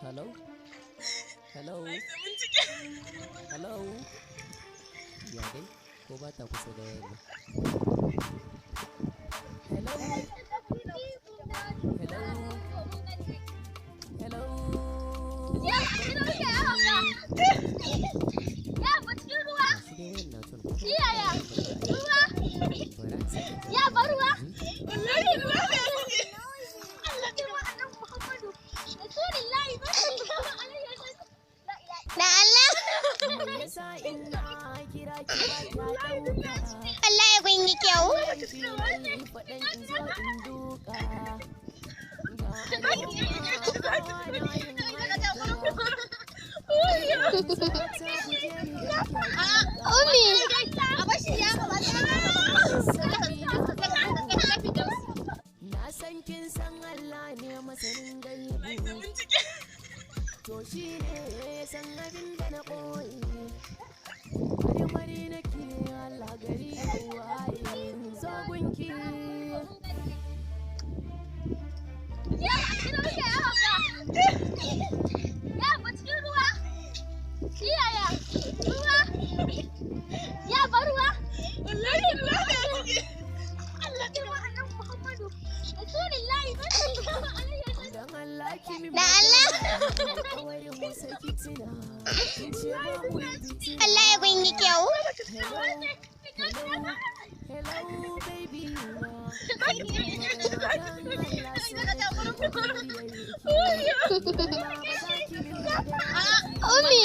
Hello? Hello? Hello? Ya dai? Ko ba ta kusa da wayar nan? Hello? Hello? Hello? Ya, cikin ruwa. Shi dai wayan na son. Yaya? Ruwa. Ya bar ruwa. Wallahi ruwa ne. Allah ya wa annabi Muhammadu. Rasulullahi sallallahu alaihi wasallam. Da Allah. Allah ya kun yi kyau. Umi. Na san kin san Allah ne masanin gaibu. To shi ne san abin da na koyi. Mari nake Allah gari waye zo gunki. Ya, cikin ruwa. Yaya? Ruwa. Ya bar ruwa. Wallahi ruwa ne. Allah ya wa annabi Muhammadu. Rasulullahi sallallahu alaihi wasallam. Da Allah. Allah ya kun yi kyau. Hello baby. Umi.